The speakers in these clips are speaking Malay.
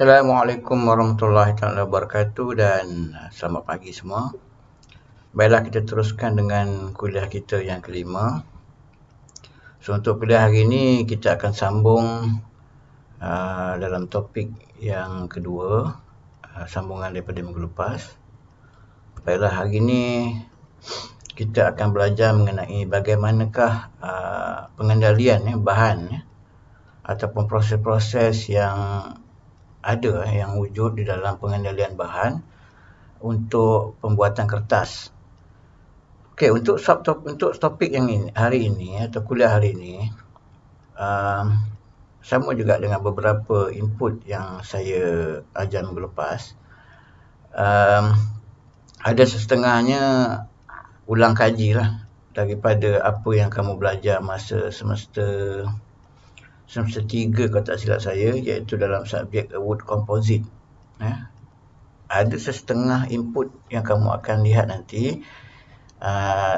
Assalamualaikum warahmatullahi wabarakatuh dan selamat pagi semua. Baiklah, kita teruskan dengan kuliah kita yang kelima. So, untuk kuliah hari ini kita akan sambung dalam topik yang kedua, sambungan daripada minggu lepas. Baiklah, hari ini kita akan belajar mengenai bagaimanakah pengendalian bahan ataupun proses-proses yang ada yang wujud di dalam pengendalian bahan untuk pembuatan kertas. Okey, untuk topik yang ini hari ini atau kuliah hari ini sama juga dengan beberapa input yang saya ajar minggu lepas. Ada setengahnya ulang kaji lah daripada apa yang kamu belajar masa semester 3 kalau tak silap saya, iaitu dalam subjek wood composite. Ada setengah input yang kamu akan lihat nanti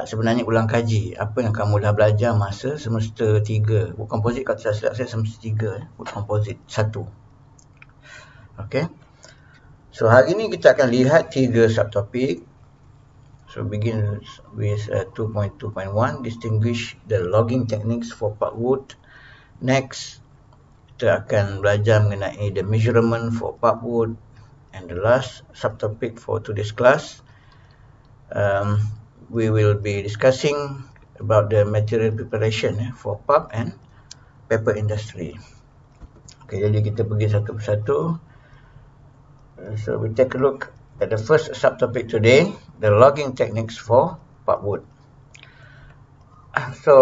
sebenarnya ulang kaji apa yang kamu dah belajar masa semester 3 wood composite. Kalau tak silap saya semester 3 wood composite 1. Okey, so hari ini kita akan lihat 3 subtopik. So begin with 2.2.1 distinguish the logging techniques for pulpwood. Next, kita akan belajar mengenai the measurement for pulpwood. And the last subtopic for today's class, we will be discussing about the material preparation for pulp and paper industry. Okay, jadi kita pergi satu persatu. So we take a look at the first subtopic today, the logging techniques for pulpwood. So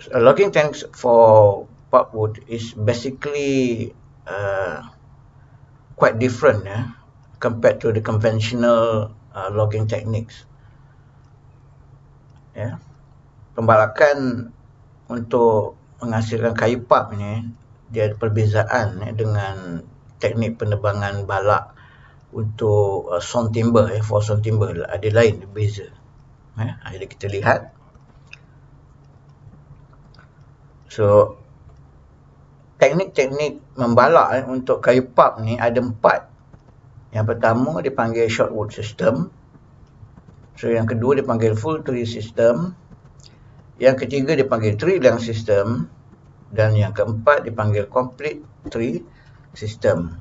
logging techniques for pulpwood is basically quite different compared to the conventional logging techniques. Pembalakan untuk menghasilkan kayu pulp ni dia ada perbezaan dengan teknik penebangan balak untuk sawn timber, for sawn timber ada lain, beza. Jadi kita lihat. So teknik-teknik membalak untuk kayu pulp ni ada 4. Yang pertama dipanggil shortwood system. So yang kedua dipanggil full tree system. Yang ketiga dipanggil tree length system. Dan yang keempat dipanggil complete tree system.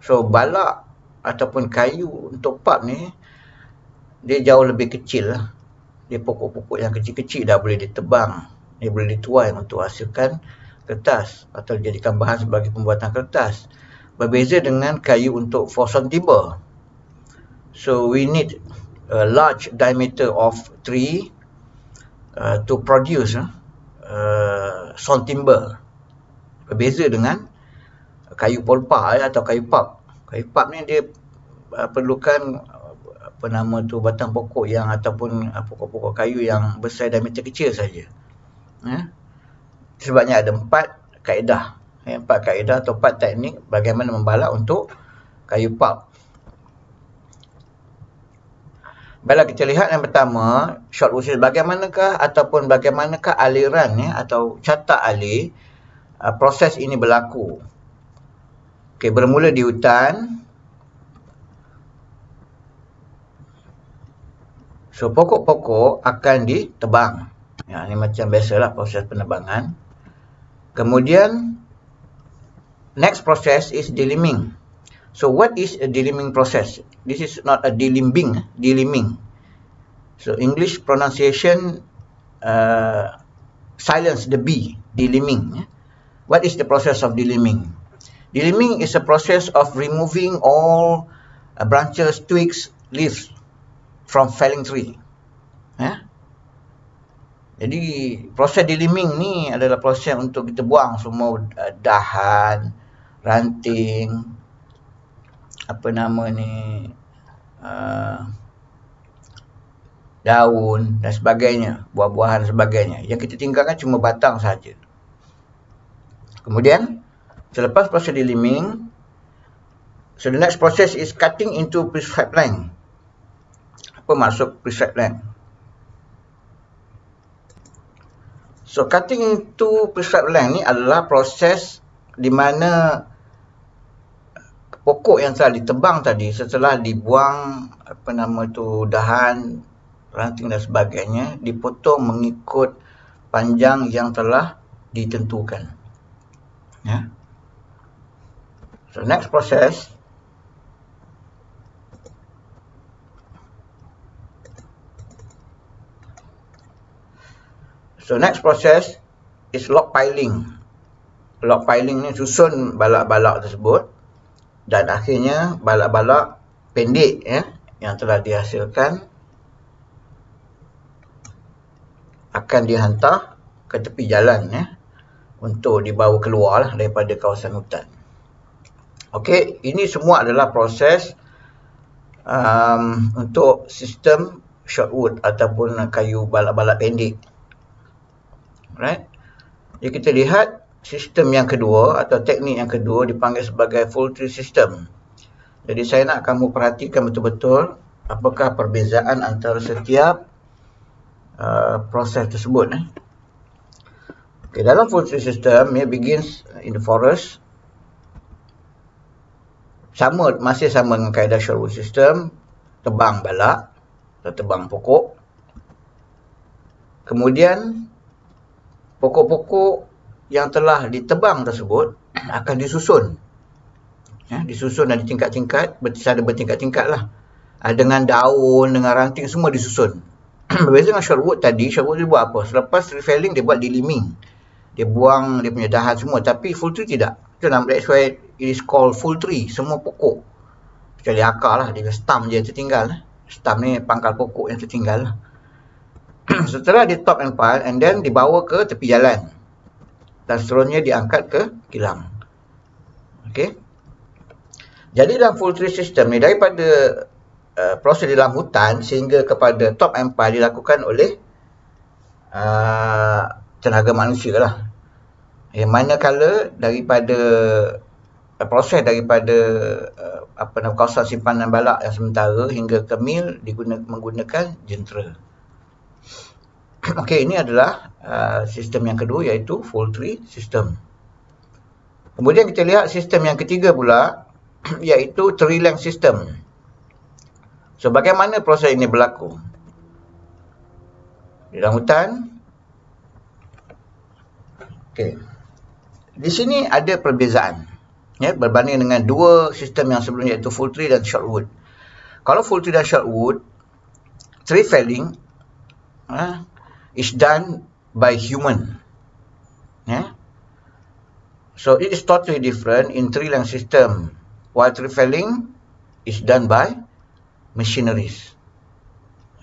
So balak ataupun kayu untuk pulp ni dia jauh lebih kecil. Dia pokok-pokok yang kecil-kecil dah boleh ditebang. Dia boleh dituai untuk hasilkan kertas atau dijadikan bahan sebagai pembuatan kertas. Berbeza dengan kayu untuk for sawn timber. So we need a large diameter of tree to produce sawn timber. Berbeza dengan kayu polpa atau kayu pulp. Kayu pulp ni dia perlukan batang pokok yang ataupun pokok-pokok kayu yang besar diameter kecil saja. Sebabnya ada 4 kaedah. 4 kaedah atau 4 teknik bagaimana membalak untuk kayu pulp. Baiklah, kita lihat yang pertama, shortwood system. Bagaimanakah aliran atau carta alir proses ini berlaku. Okey, bermula di hutan. So pokok-pokok akan ditebang. Ini macam biasalah proses penebangan. Kemudian next process is delimbing. So what is a delimbing process? This is not a delimbing. So English pronunciation silence the B, delimbing. What is the process of delimbing? Delimbing is a process of removing all branches, twigs, leaves from felling tree. Jadi proses delimbing ni adalah proses untuk kita buang semua dahan, ranting, daun dan sebagainya, buah-buahan dan sebagainya. Yang kita tinggalkan cuma batang saja. Kemudian selepas proses delimbing, so the next process is cutting into prescribed length. Apa maksud prescribed length? So cutting into prescribed length ni adalah proses di mana pokok yang telah ditebang tadi setelah dibuang dahan, ranting dan sebagainya, dipotong mengikut panjang yang telah ditentukan. Ya. So next process, is log piling. Log piling ni susun balak-balak tersebut dan akhirnya balak-balak pendek yang telah dihasilkan akan dihantar ke tepi jalan untuk dibawa keluar daripada kawasan hutan. Okey, ini semua adalah proses untuk sistem shortwood ataupun kayu balak-balak pendek. Right? Jadi kita lihat sistem yang kedua atau teknik yang kedua dipanggil sebagai full tree system. Jadi saya nak kamu perhatikan betul-betul apakah perbezaan antara setiap proses tersebut. Okay, dalam full tree system, begins in the forest. Masih sama dengan kaedah shortwood system, tebang balak atau tebang pokok. Kemudian pokok-pokok yang telah ditebang tersebut akan disusun. Disusun dan tingkat-tingkat, secara bertingkat-tingkat lah. Dengan daun, dengan ranting, semua disusun. Berbeza dengan shortwood tadi, shortwood dia buat apa? Selepas tree felling, dia buat deliming. Dia buang dia punya dahan semua. Tapi full tree tidak. That's why it is called full tree. Semua pokok. Kecuali akar lah. Dia stump je yang tertinggal. Stump ni pangkal pokok yang tertinggal lah. Setelah di top and pile, and then dibawa ke tepi jalan. Dan seterusnya diangkat ke kilang. Okay. Jadi dalam full tree system ni, daripada proses di dalam hutan sehingga kepada top and pile dilakukan oleh tenaga manusia lah. Yang manakala daripada proses daripada kawasan simpanan balak yang sementara hingga ke mill menggunakan jentera. Okey, ini adalah sistem yang kedua, iaitu full tree system. Kemudian kita lihat sistem yang ketiga pula, iaitu tree length system. So, bagaimana proses ini berlaku? Di dalam hutan. Okey. Di sini ada perbezaan. Berbanding dengan dua sistem yang sebelumnya, iaitu full tree dan shortwood. Kalau full tree dan shortwood, tree felling is done by human. So it is totally different in tree length system, while tree felling is done by machineries.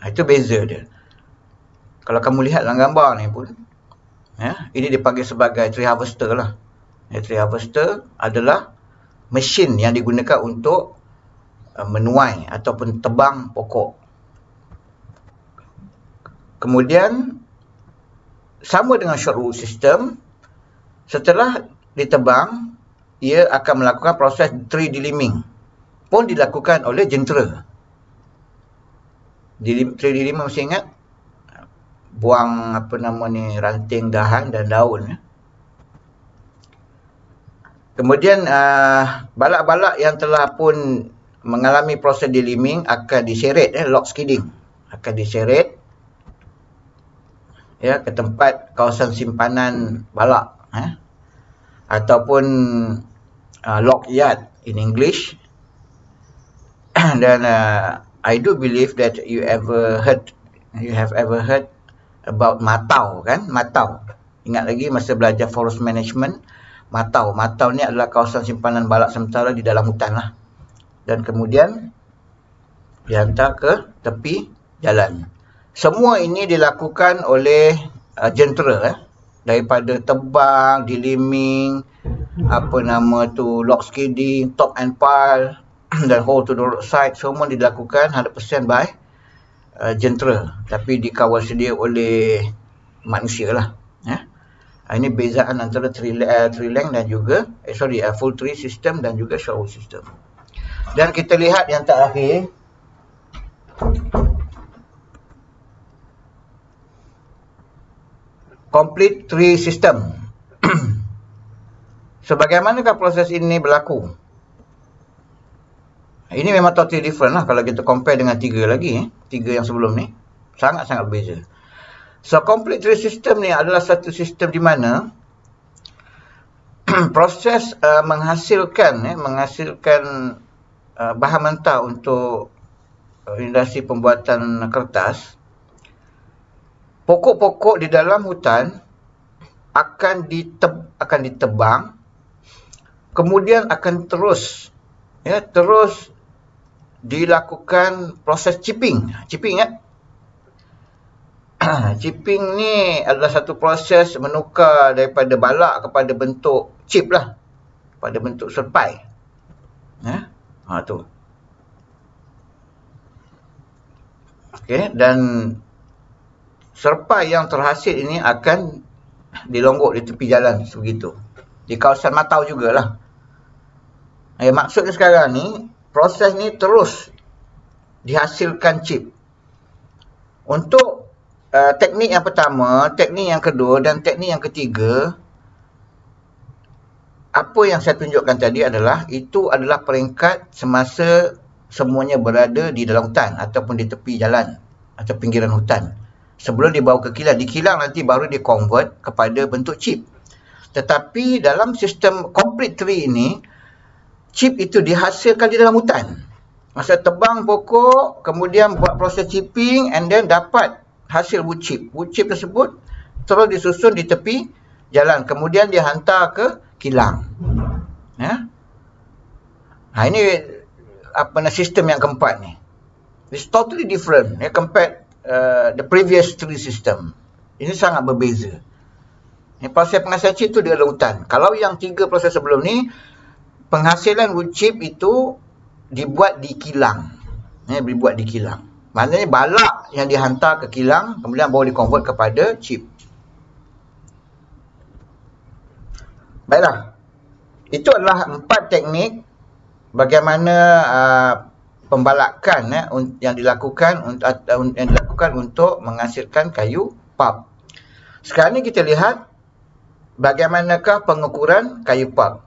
Itu beza dia. Kalau kamu lihat dalam gambar ni pun, ini dipanggil sebagai tree harvester lah. Tree harvester adalah mesin yang digunakan untuk menuai ataupun tebang pokok. Kemudian sama dengan shortwood system, setelah ditebang, ia akan melakukan proses tree deliming, pun dilakukan oleh jentera. Tree deliming mesti ingat, buang ranting, dahan dan daun. Kemudian balak-balak yang telah pun mengalami proses deliming akan diseret, log skidding, akan diseret ke tempat kawasan simpanan balak, ataupun log yard in English. Dan I do believe that you have ever heard about matau, kan? Matau. Ingat lagi masa belajar forest management, matau ni adalah kawasan simpanan balak sementara di dalam hutan lah. Dan kemudian dihantar ke tepi jalan. Semua ini dilakukan oleh jentera, daripada tebang, deliming, log skidding, top and pile dan hold to the roadside, semua dilakukan 100% by jentera, tapi dikawal sedia oleh manusia lah. Ini bezaan antara tree length dan juga full tree system dan juga shortwood system. Dan kita lihat yang terakhir, complete tree system. So, bagaimanakah proses ini berlaku? Ini memang totally different lah kalau kita compare dengan 3 lagi. 3 yang sebelum ni. Sangat-sangat berbeza. So, complete tree system ni adalah satu sistem di mana proses menghasilkan bahan mentah untuk industri pembuatan kertas. Pokok-pokok di dalam hutan akan ditebang, kemudian akan terus dilakukan proses chipping. Chipping chipping ni adalah satu proses menukar daripada balak kepada bentuk chip lah, pada bentuk serpai. Tu. Okey, dan serpai yang terhasil ini akan dilonggok di tepi jalan sebegitu. Di kawasan Matau jugalah. Maksudnya sekarang ni, proses ni terus dihasilkan chip. Untuk teknik yang pertama, teknik yang kedua dan teknik yang ketiga, apa yang saya tunjukkan tadi adalah, itu adalah peringkat semasa semuanya berada di dalam hutan ataupun di tepi jalan atau pinggiran hutan. Sebelum dibawa ke kilang. Di kilang nanti baru di-convert kepada bentuk chip. Tetapi dalam sistem complete tree ini, chip itu dihasilkan di dalam hutan. Masa tebang pokok, kemudian buat proses chipping and then dapat hasil wood chip. Wood chip tersebut terus disusun di tepi jalan. Kemudian dihantar ke kilang. Ini sistem yang keempat ni. It's totally different compared the previous tree system. Ini sangat berbeza. Proses penghasilan chip tu di dalam hutan. Kalau yang 3 proses sebelum ni, penghasilan wood chip itu dibuat di kilang. Dibuat di kilang. Maknanya balak yang dihantar ke kilang, kemudian baru di-convert kepada chip. Baiklah. Itu adalah 4 teknik bagaimana pembalakan yang dilakukan untuk menghasilkan kayu pulp. Sekarang ni kita lihat bagaimanakah pengukuran kayu pulp.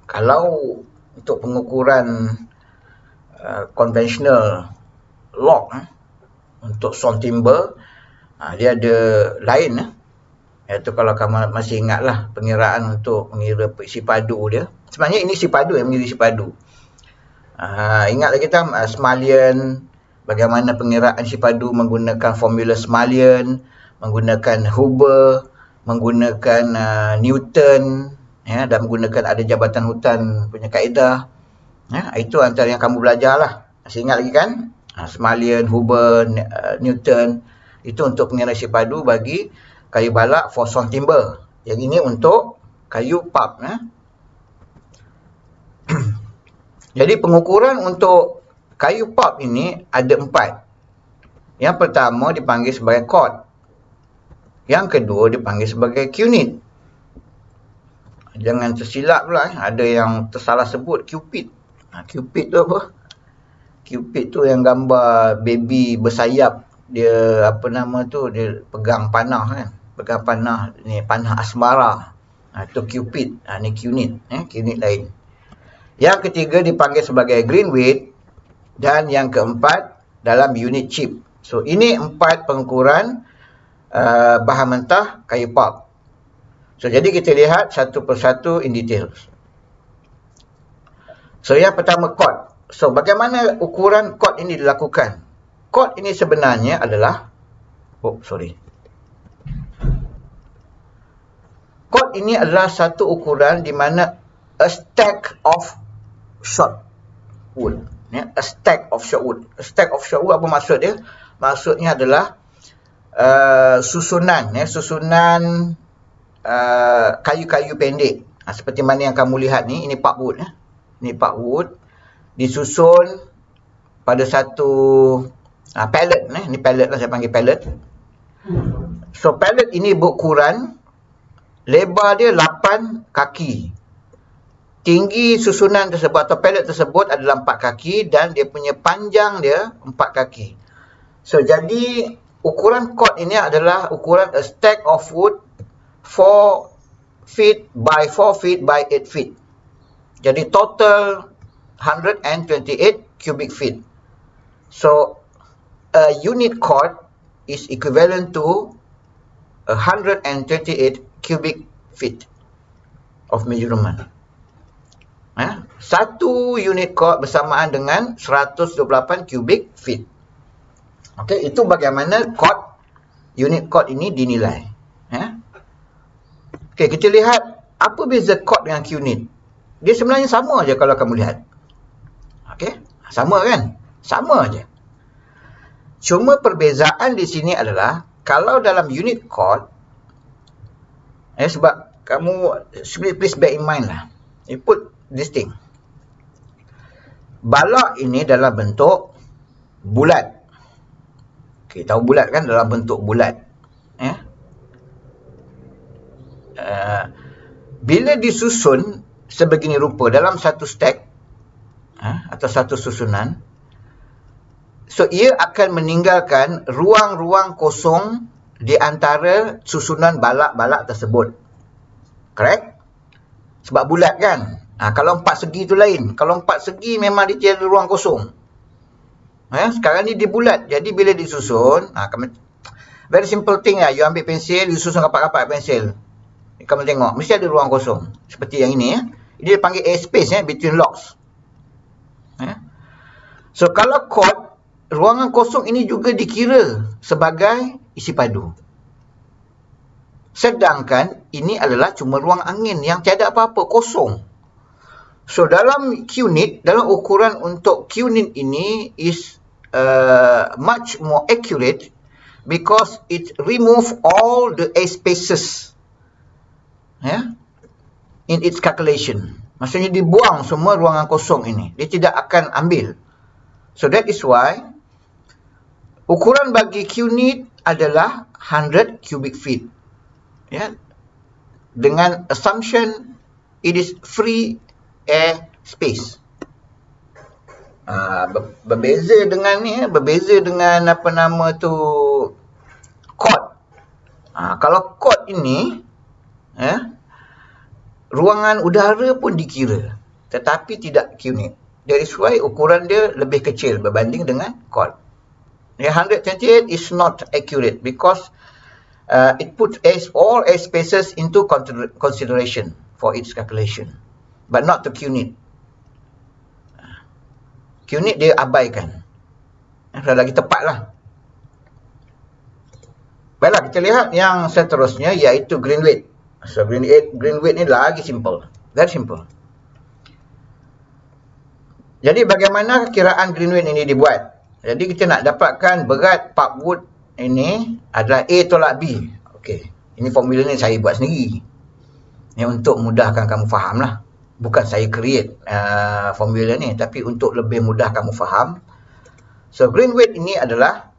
Kalau untuk pengukuran konvensional log untuk sawn timber, dia ada lain. Iaitu kalau kamu masih ingatlah pengiraan untuk mengira sipadu dia. Sebenarnya ini sipadu yang mengira sipadu. Ingat lagi tak Smalian, bagaimana pengiraan sipadu menggunakan formula Smalian, menggunakan Huber, menggunakan Newton, dan menggunakan ada jabatan hutan punya kaedah. Itu antara yang kamu belajar lah. Masih ingat lagi kan? Smalian, Huber, Newton. Itu untuk pengiraan sipadu bagi kayu balak for sawn timber. Yang ini untuk kayu pulp. Jadi pengukuran untuk kayu pulp ini ada 4. Yang pertama dipanggil sebagai cord. Yang kedua dipanggil sebagai cunit. Jangan tersilap pula. Ada yang tersalah sebut cupid. Cupid tu apa? Cupid tu yang gambar baby bersayap. Dia dia pegang panah kan. Pegang panah ni, panah asmara. Itu cupid. Ni cunit. Cunit lain. Yang ketiga dipanggil sebagai greenweed. Dan yang keempat dalam unit chip. So ini 4 pengukuran bahan mentah kayu pulp. So jadi kita lihat satu persatu in details. So yang pertama cord. So bagaimana ukuran cord ini dilakukan? Cord ini sebenarnya adalah cord ini adalah satu ukuran di mana a stack of short wood. A stack of short wood. A stack of short wood apa maksud dia? Maksudnya adalah susunan kayu-kayu pendek. Seperti mana yang kamu lihat ni, ini pulpwood. Ini pulpwood disusun pada satu pallet. Ini pallet lah, saya panggil pallet. So pallet ini berukuran, lebar dia 8 kaki. Tinggi susunan tersebut atau pallet tersebut adalah 4 kaki dan dia punya panjang dia 4 kaki. So jadi ukuran cord ini adalah ukuran a stack of wood for feet by 4 feet by 8 feet. Jadi total 128 cubic feet. So a unit cord is equivalent to 128 cubic feet of measurement. Satu unit cord bersamaan dengan 128 cubic feet. Okey, itu bagaimana unit cord ini dinilai. Okey, kita lihat apa beza cord dengan Q-Knit. Dia sebenarnya sama aja kalau kamu lihat. Okey, sama kan? Sama aja. Cuma perbezaan di sini adalah kalau dalam unit cord, sebab kamu please bear in mind lah. You put this thing. Balak ini dalam bentuk bulat. Okay, tahu bulat kan, dalam bentuk bulat. Bila disusun sebegini rupa dalam satu stack atau satu susunan, so ia akan meninggalkan ruang-ruang kosong di antara susunan balak-balak tersebut. Correct? Sebab bulat kan. Kalau 4 segi tu lain. Kalau 4 segi memang dia tiada ruang kosong. Sekarang ni dia bulat. Jadi bila disusun, very simple thing lah. You ambil pensil, you susun rapat-rapat pensil. Kamu tengok, mesti ada ruang kosong. Seperti yang ini. Dia panggil airspace between locks. So kalau cord, ruangan kosong ini juga dikira sebagai isi padu. Sedangkan ini adalah cuma ruang angin yang tiada apa-apa, kosong. So dalam Q-Knit, dalam ukuran untuk Q-Knit ini is much more accurate because it remove all the airspaces in its calculation. Maksudnya dibuang semua ruangan kosong ini. Dia tidak akan ambil. So that is why ukuran bagi Q-Knit adalah 100 cubic feet. Dengan assumption it is free air space. Berbeza dengan ni, berbeza dengan apa nama tu, cord. Kalau cord ini ruangan udara pun dikira, tetapi tidak Q-Knit. That is why ukuran dia lebih kecil berbanding dengan cord. 128 is not accurate because it puts all air spaces into consideration for its calculation, but not the Q-Knit. Q-Knit dia abaikan. Lagi tepat lah. Baiklah, kita lihat yang seterusnya, iaitu grain weight. So grain weight ni lagi simple. Very simple. Jadi bagaimana kiraan grain weight ini dibuat? Jadi kita nak dapatkan berat pulpwood ini adalah A tolak B. Okey, ini formula ni saya buat sendiri. Ini untuk mudahkan kamu faham lah. Bukan saya create formula ni, tapi untuk lebih mudah kamu faham. So grain weight ini adalah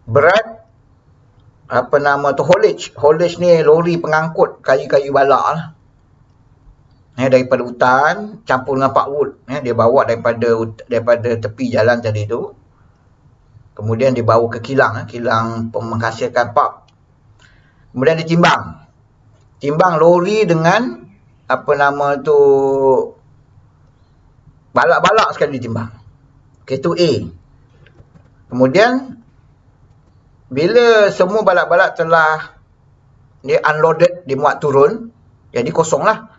berat apa nama tu, haulage. Haulage ni lori pengangkut kayu-kayu balak lah. Daripada hutan campur dengan pulpwood. Dia bawa daripada tepi jalan tadi tu. Kemudian dibawa ke kilang, kilang menghasilkan pulp. Kemudian ditimbang. Timbang lori dengan apa nama tu, balak-balak sekali ditimbang. Okay, tu A. Kemudian bila semua balak-balak telah dia unloaded, dimuat turun, jadi kosong lah.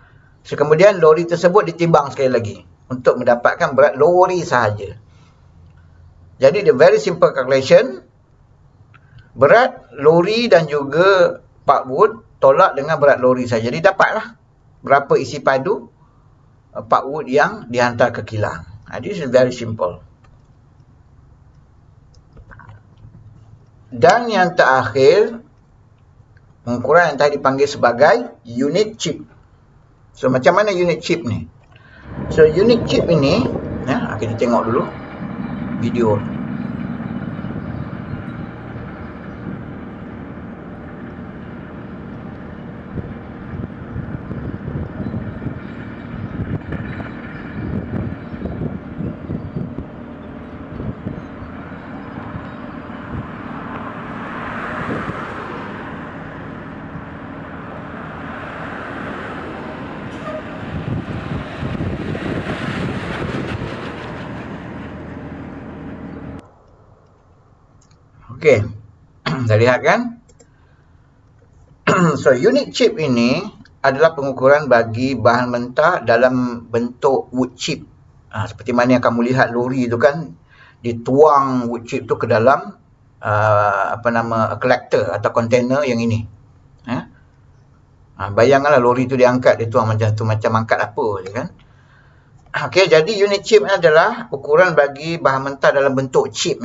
So, kemudian lori tersebut ditimbang sekali lagi untuk mendapatkan berat lori sahaja. Jadi the very simple calculation, berat lori dan juga pulpwood tolak dengan berat lori saja. Jadi dapatlah berapa isi padu pulpwood yang dihantar ke kilang. This is very simple. Dan yang terakhir, pengukuran yang tadi dipanggil sebagai unit chip. So macam mana unit chip ni? So unit chip ini, kita tengok dulu video. Okey. Dah lihat kan? So, unit chip ini adalah pengukuran bagi bahan mentah dalam bentuk wood chip. Seperti mana yang kamu lihat lori tu kan, dituang wood chip tu ke dalam collector atau container yang ini. Bayangkanlah lori tu diangkat, dia tuang macam tu, macam angkat apa je kan. Okey, jadi unit chip adalah ukuran bagi bahan mentah dalam bentuk chip.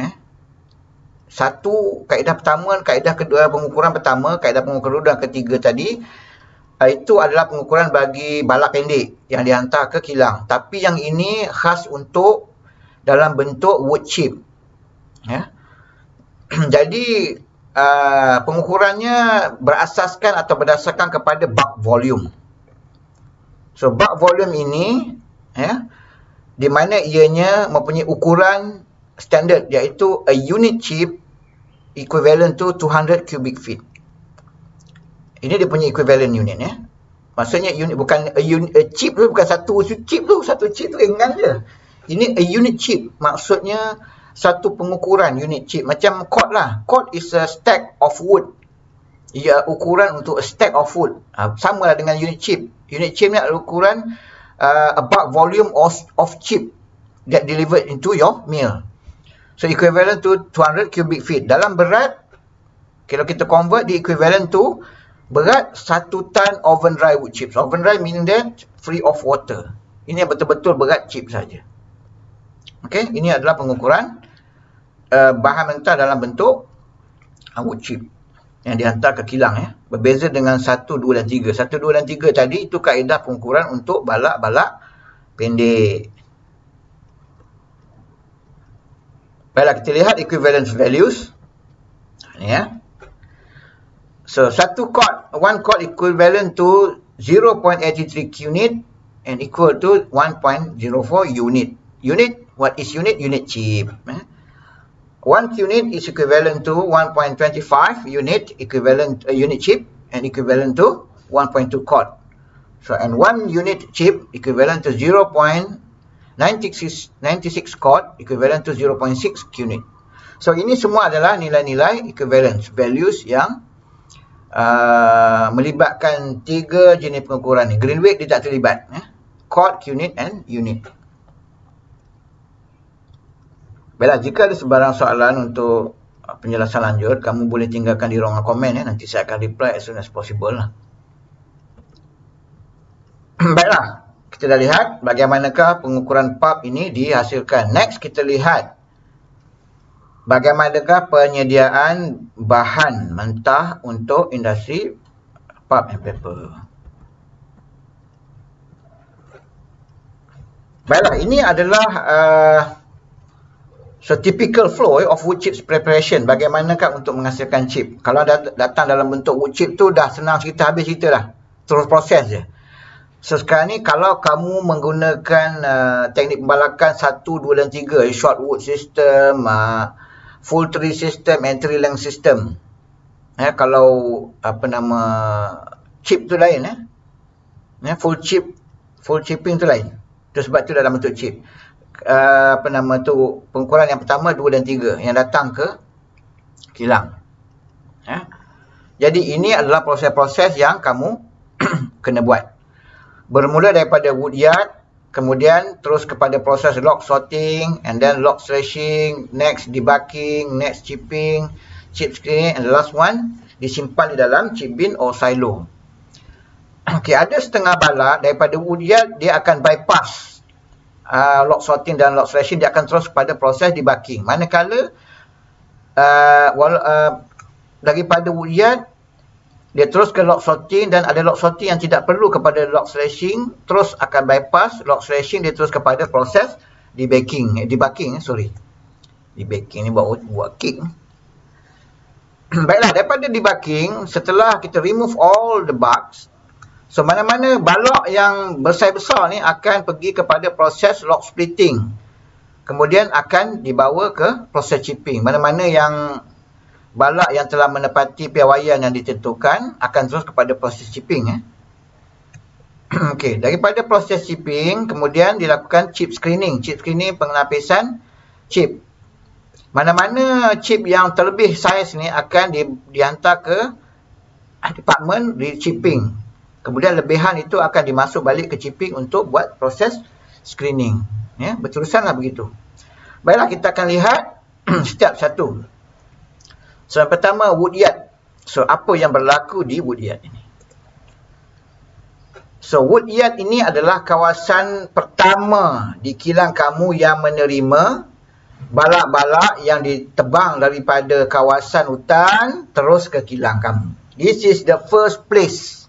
Satu, kaedah pertama, kaedah kedua, pengukuran pertama, kaedah pengukuran kedua dan ketiga tadi, itu adalah pengukuran bagi balak pendek yang dihantar ke kilang. Tapi yang ini khas untuk dalam bentuk wood chip. Jadi, pengukurannya berasaskan atau berdasarkan kepada bulk volume. So, bulk volume ini, di mana ianya mempunyai ukuran standard, iaitu a unit chip equivalent to 200 cubic feet. Ini dia punya equivalent unit Maksudnya unit, bukan a chip tu, bukan satu chip tu ringan je. Ini a unit chip, maksudnya satu pengukuran unit chip. Macam cord lah. Cord is a stack of wood. Ia ukuran untuk a stack of wood. Sama lah dengan unit chip. Unit chip ni adalah ukuran a bulk volume of chip that delivered into your mill. So equivalent to 200 cubic feet. Dalam berat, kalau kita convert di equivalent to berat 1 ton oven dry wood chips. Oven dry meaning that free of water. Ini betul-betul berat chip saja. Okey, ini adalah pengukuran bahan mentah dalam bentuk wood chip yang dihantar ke kilang Berbeza dengan 1, 2 dan 3. 1, 2 dan 3 tadi itu kaedah pengukuran untuk balak-balak pendek. Baiklah, kita lihat equivalence values. Ni So, one cord equivalent to 0.83 unit and equal to 1.04 unit. Unit, what is unit? Unit chip. 1 unit is equivalent to 1.25 unit equivalent unit chip and equivalent to 1.2 cord. So, and 1 unit chip equivalent to 0.96 cord equivalent to 0.6 unit. So, ini semua adalah nilai-nilai equivalence values yang melibatkan 3 jenis pengukuran ni. Grain weight dia tak terlibat. Cord, unit and unit. Baiklah, jika ada sebarang soalan untuk penjelasan lanjut, kamu boleh tinggalkan di ruangan komen nanti saya akan reply as soon as possible lah. Baiklah, kita dah lihat bagaimanakah pengukuran pulp ini dihasilkan. Next, kita lihat bagaimanakah penyediaan bahan mentah untuk industri pulp and paper. Baiklah, ini adalah typical flow of wood chips preparation. Bagaimanakah untuk menghasilkan chip. Kalau datang dalam bentuk wood chip tu dah senang cerita, habis cerita dah. Terus proses je. So sekarang ni kalau kamu menggunakan teknik pembalakan 1, 2 dan 3, short wood system, full tree system, entry length system. Kalau chip tu lain full chipping tu lain. Tu sebab tu dalam bentuk chip. Pengukuran yang pertama, 2 dan 3 yang datang ke kilang. Jadi ini adalah proses-proses yang kamu kena buat. Bermula daripada wood yard, kemudian terus kepada proses log sorting, and then log threshing, next debugging, next chipping, chip screening, and the last one disimpan di dalam chip bin or silo. Okey, ada setengah balak daripada wood yard dia akan bypass log sorting dan log threshing, dia akan terus kepada proses debugging. Manakala daripada wood yard dia terus ke log sorting dan ada log sorting yang tidak perlu kepada log threshing, terus akan bypass log threshing, dia terus kepada proses debugging ni buat cake. Baiklah, daripada debugging, setelah kita remove all the bugs, so mana-mana balok yang besar-besar ni akan pergi kepada proses log splitting, kemudian akan dibawa ke proses chipping. Mana-mana yang balak yang telah menepati piawaian yang ditentukan akan terus kepada proses chipping. Okey, daripada proses chipping kemudian dilakukan chip screening. Chip screening pengelapisan chip. Mana-mana chip yang terlebih saiz ni akan dihantar ke department chipping. Kemudian lebihan itu akan dimasuk balik ke chipping untuk buat proses screening. Ya, berterusanlah begitu. Baiklah, kita akan lihat setiap satu. So, yang pertama, Woodyard. So, apa yang berlaku di Woodyard ini? So, Woodyard ini adalah kawasan pertama di kilang kamu yang menerima balak-balak yang ditebang daripada kawasan hutan terus ke kilang kamu. This is the first place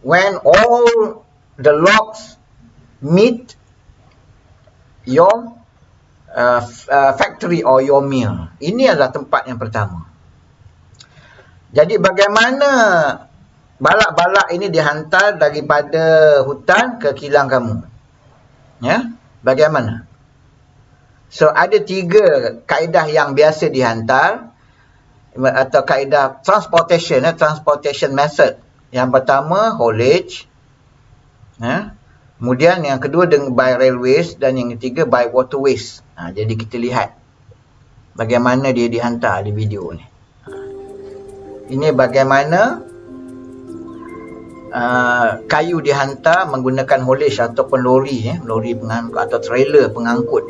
when all the logs meet your factory or your mill. Ini adalah tempat yang pertama. Jadi bagaimana balak-balak ini dihantar daripada hutan ke kilang kamu? Ya, bagaimana? So, ada 3 kaedah yang biasa dihantar atau kaedah transportation method. Yang pertama, haulage. Ya. Kemudian yang kedua by railways dan yang ketiga by waterways. Jadi kita lihat bagaimana dia dihantar di video ni. Ini bagaimana kayu dihantar menggunakan haulage ataupun lori pengangkut atau trailer pengangkut.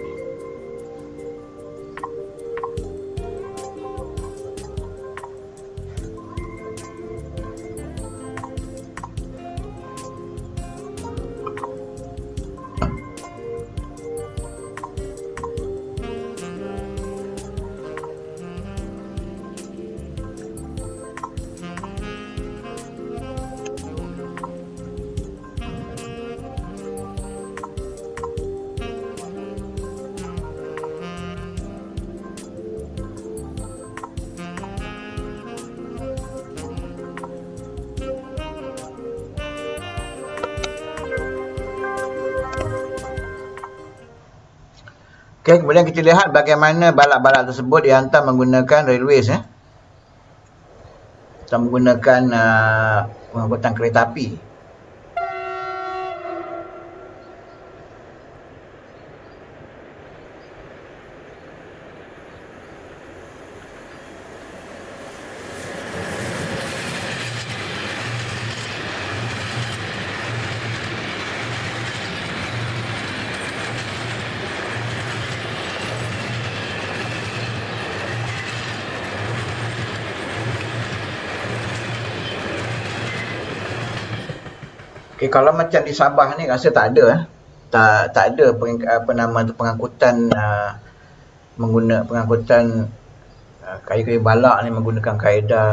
Okay, kemudian kita lihat bagaimana balak-balak tersebut dihantar menggunakan railways. Atau menggunakan pengangkutan kereta api. Okay, kalau macam di Sabah ni rasa tak ada tak ada pengangkutan pengangkutan kayu-kayu balak ni menggunakan kaedah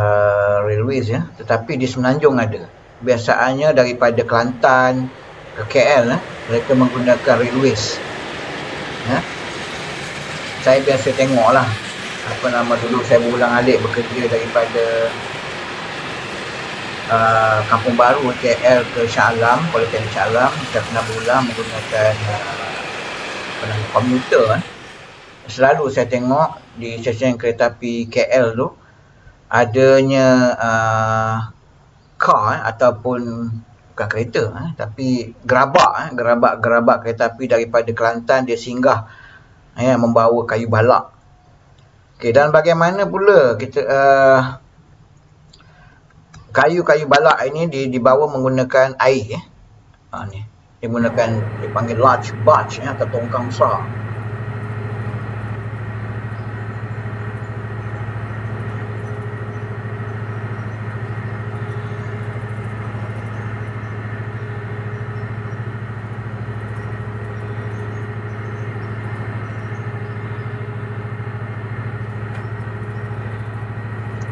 railways ya. Tetapi di Semenanjung ada. Biasaannya daripada Kelantan ke KL mereka menggunakan railways. Ya. Saya biasa tengoklah dulu saya berulang-alik bekerja daripada Kampung Baru KL ke Shah Alam, Politeknik Shah Alam. Saya pernah berulang menggunakan komuter. Selalu saya tengok di stesen kereta api KL tu adanya car ataupun bukan kereta tapi gerabak kereta api daripada Kelantan dia singgah membawa kayu balak. Okey, dan bagaimana pula kita kayu-kayu balak ini dibawa menggunakan air ni. Dipanggil large barge atau tongkang besar.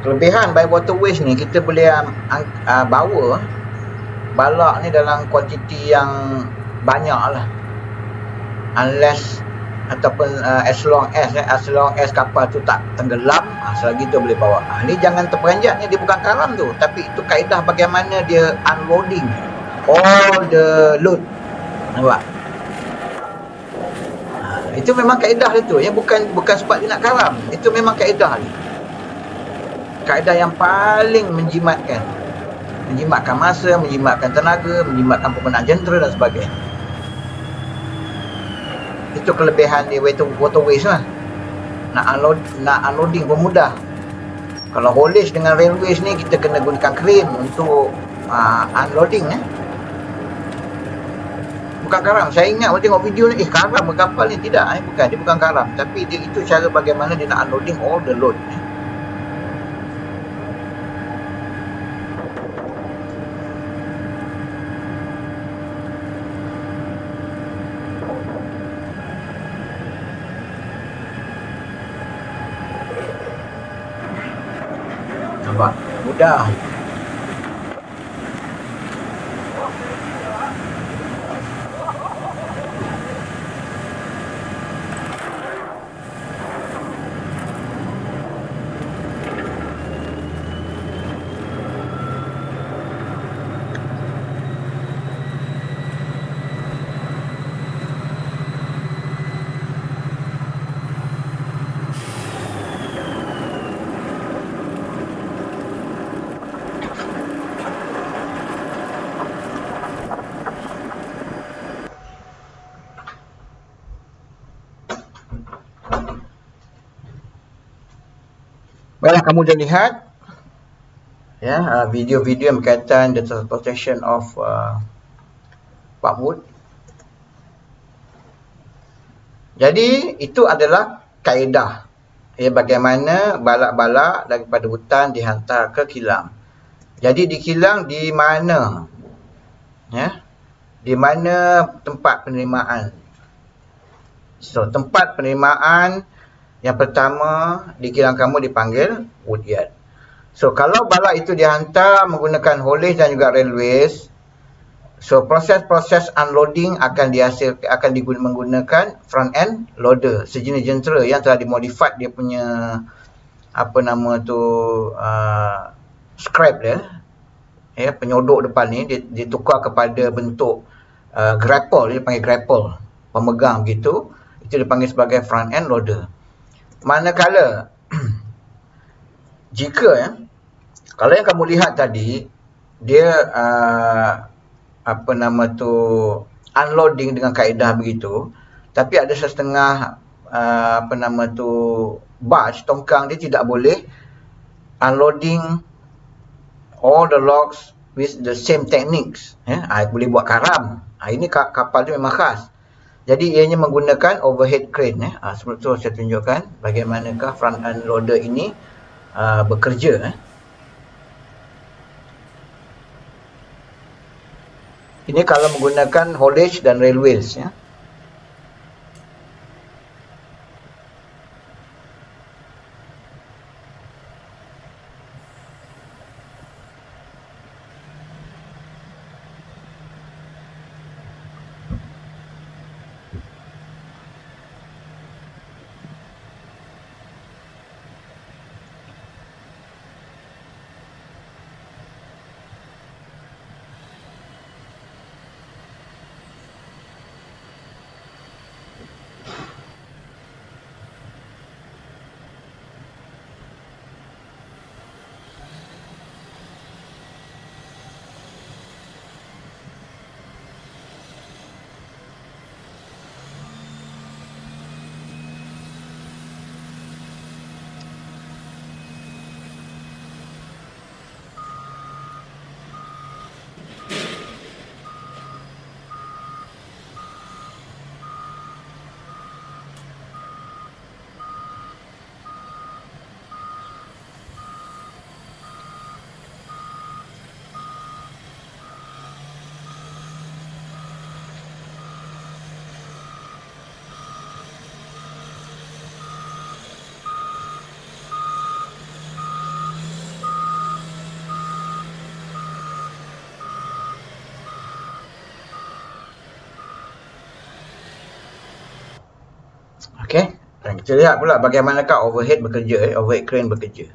Kelebihan by waterways ni kita boleh bawa balak ni dalam kuantiti yang banyak lah. Unless ataupun as long as kapal tu tak tenggelam, selagi tu boleh bawa. Ni jangan terperanjat ni, dia bukan karam tu, tapi itu kaedah bagaimana dia unloading all the load. Nampak? Itu memang kaedah dia tu, ya, bukan sebab dia nak karam. Itu memang kaedah dia. Kaedah yang paling menjimatkan masa, menjimatkan tenaga, menjimatkan penggunaan jentera dan sebagainya. Itu kelebihan di waterways lah. nak unloading pun mudah. Kalau haulage dengan railways ni kita kena gunakan crane untuk unloading Bukan karam. Saya ingat waktu tengok video ni, karam ke kapal ni? Tidak, bukan. Dia bukan karam. Tapi dia, itu cara bagaimana dia nak unloading all the load. Nampak? Mudah. Baiklah, kamu dah lihat video-video yang berkaitan the transportation of pulpwood. Jadi itu adalah kaedah bagaimana balak-balak daripada hutan dihantar ke kilang. Jadi di kilang di mana di mana tempat penerimaan. So tempat penerimaan yang pertama di kilang kamu dipanggil woodyard. So kalau balak itu dihantar menggunakan haulage dan juga railways, so proses-proses unloading akan menggunakan front end loader, sejenis jentera yang telah dimodified dia punya scrap dia, penyodok depan ni ditukar kepada bentuk grapple, dia panggil grapple, pemegang begitu. Itu dipanggil sebagai front end loader. Manakala jika kalau yang kamu lihat tadi dia unloading dengan kaedah begitu, tapi ada setengah barge, tongkang dia tidak boleh unloading all the logs with the same techniques. Boleh buat karam. Ini kapal tu memang khas. Jadi ianya menggunakan overhead crane. Sebelum tu saya tunjukkan bagaimanakah front end loader ini bekerja. Ini kalau menggunakan haulage dan railways. Okey, dan kita lihat pula bagaimanakah overhead bekerja, overhead crane bekerja.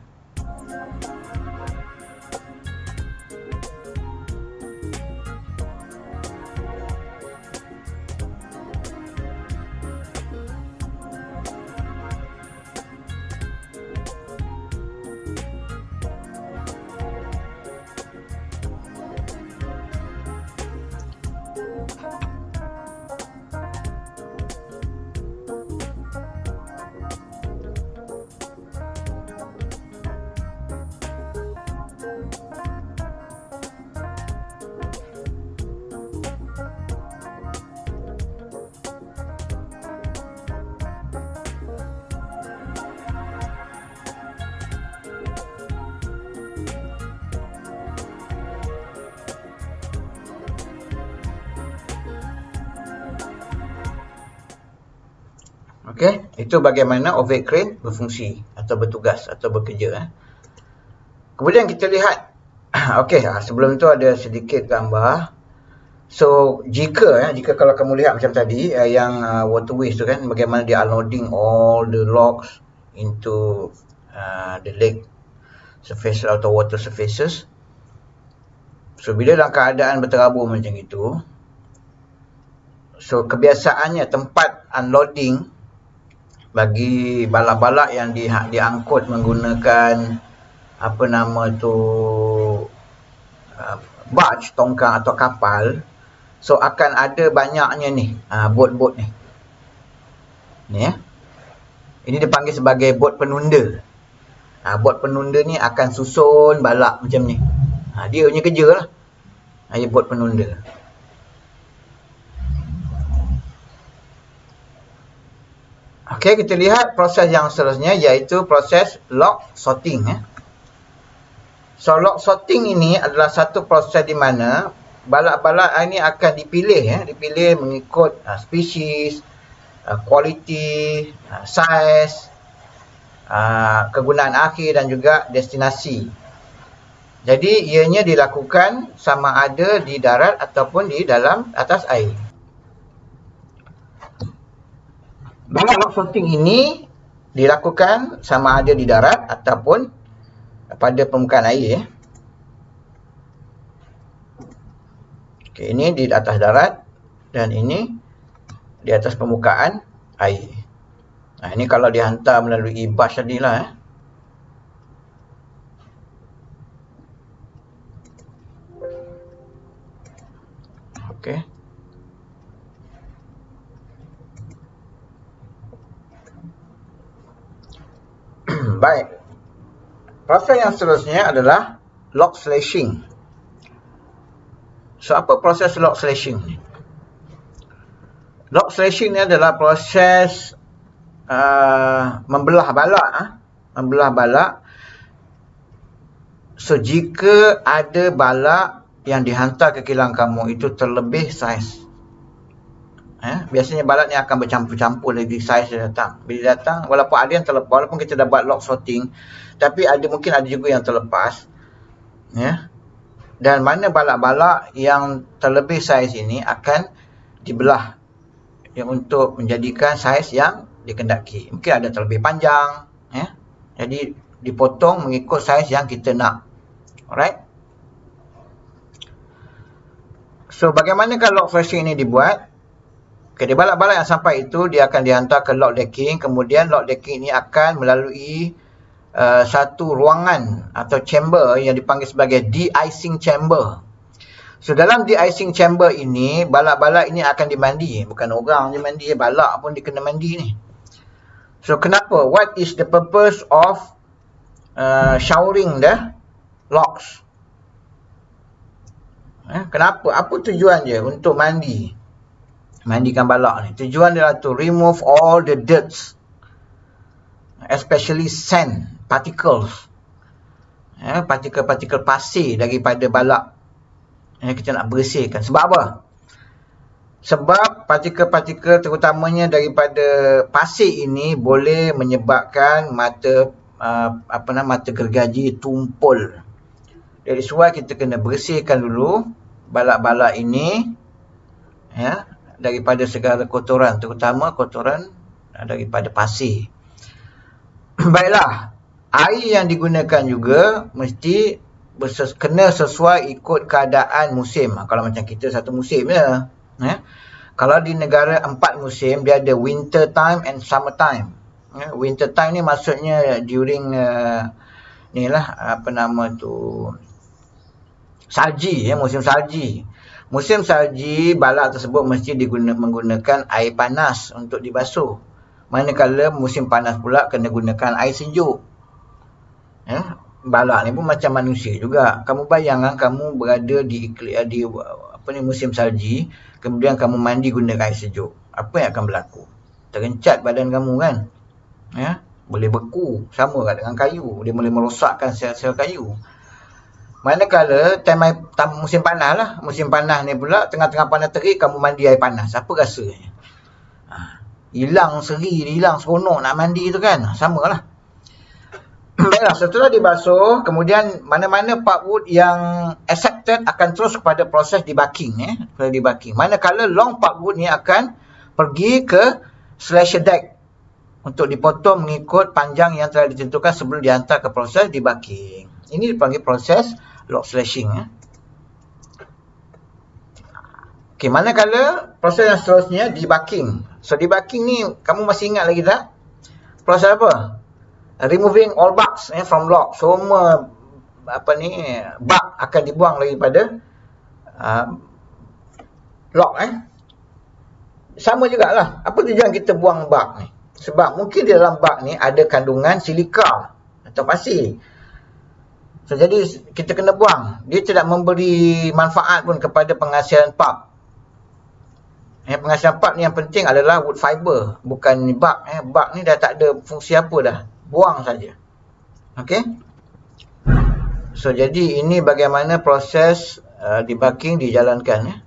Okey, itu bagaimana overhead crane berfungsi atau bertugas atau bekerja. Kemudian kita lihat, okey, sebelum tu ada sedikit gambar. So, jika kalau kamu lihat macam tadi, yang waterways tu kan, bagaimana dia unloading all the logs into the lake surface atau water surfaces. So, bila dalam keadaan berterabur macam itu, so kebiasaannya tempat unloading bagi balak-balak yang diangkut menggunakan apa nama tu barge, tongkang atau kapal, so akan ada banyaknya ni bot-bot ni. Ni ya. Ini dipanggil sebagai bot penunda. Bot penunda ni akan susun balak macam ni. Dia punya kerja lah. Dia bot penunda. Okey, kita lihat proses yang seterusnya iaitu proses log sorting. So, log sorting ini adalah satu proses di mana balak-balak ini akan dipilih mengikut spesies, kualiti, saiz, kegunaan akhir dan juga destinasi. Jadi, ianya dilakukan sama ada di darat ataupun di dalam atas air. Balak log sorting ini dilakukan sama ada di darat ataupun pada permukaan air. Okey, ini di atas darat dan ini di atas permukaan air. Ini kalau dihantar melalui barge tadilah. Okey. Baik. Proses yang seterusnya adalah log slashing. So, apa proses log slashing ni? Log slashing ni adalah proses membelah balak. So, jika ada balak yang dihantar ke kilang kamu itu terlebih saiz. Biasanya balak ni akan bercampur-campur lagi saiz dia datang. Bila datang, walaupun ada yang terlepas, walaupun kita dah buat log sorting, tapi mungkin ada juga yang terlepas. Dan mana balak-balak yang terlebih saiz ini akan dibelah untuk menjadikan saiz yang dikendaki. Mungkin ada terlebih panjang. Jadi dipotong mengikut saiz yang kita nak. Alright. So, bagaimana kalau log slashing ini dibuat? Di balak-balak yang sampai itu, dia akan dihantar ke log decking. Kemudian log decking ini akan melalui satu ruangan atau chamber yang dipanggil sebagai de-icing chamber. So, dalam de-icing chamber ini, balak-balak ini akan dimandi. Bukan orang je mandi, balak pun dia kena mandi ni. So, kenapa? What is the purpose of showering the logs? Kenapa? Apa tujuan dia untuk mandikan balak ni? Tujuan dia adalah to remove all the dirts, especially sand particles, partikel-partikel pasir daripada balak yang kita nak bersihkan. Sebab apa? Sebab partikel-partikel terutamanya daripada pasir ini boleh menyebabkan mata gergaji tumpul. Jadi sebab kita kena bersihkan dulu balak-balak ini daripada segala kotoran, terutama kotoran daripada pasir. Baiklah, air yang digunakan juga mesti kena sesuai ikut keadaan musim. Kalau macam kita satu musim je. Kalau di negara 4 musim, dia ada winter time and summer time. Winter time ni maksudnya during salji, musim salji. Musim salji, balak tersebut mesti menggunakan air panas untuk dibasuh. Manakala musim panas pula kena gunakan air sejuk. Balak ni pun macam manusia juga. Kamu bayangkan kamu berada di musim salji, kemudian kamu mandi guna air sejuk. Apa yang akan berlaku? Terencat badan kamu kan? Boleh beku, sama dengan kayu. Dia boleh merosakkan sel-sel kayu. Manakala musim panas lah. Musim panas ni pula, tengah-tengah panas terik, kamu mandi air panas. Apa rasanya? hilang seri, hilang seronok nak mandi tu kan. Sama lah. Baiklah, setelah dibasuh, kemudian mana-mana pulpwood yang accepted akan terus kepada proses debugging. Manakala long pulpwood ni akan pergi ke slasher deck untuk dipotong mengikut panjang yang telah ditentukan sebelum dihantar ke proses debugging. Ini dipanggil proses log slashing. Okey, manakala proses yang seterusnya debugging. So debugging ni kamu masih ingat lagi tak? Proses apa? Removing all bugs from log. Semua bug akan dibuang daripada log. Sama jugalah. Apa tujuan kita buang bug ni? Sebab mungkin di dalam bug ni ada kandungan silika atau pasir. So, jadi kita kena buang. Dia tidak memberi manfaat pun kepada penghasilan pulp. Penghasilan pulp ni yang penting adalah wood fiber, bukan bug. Bug ni dah tak ada fungsi apa dah. Buang saja. Okey. So jadi ini bagaimana proses debugging dijalankan.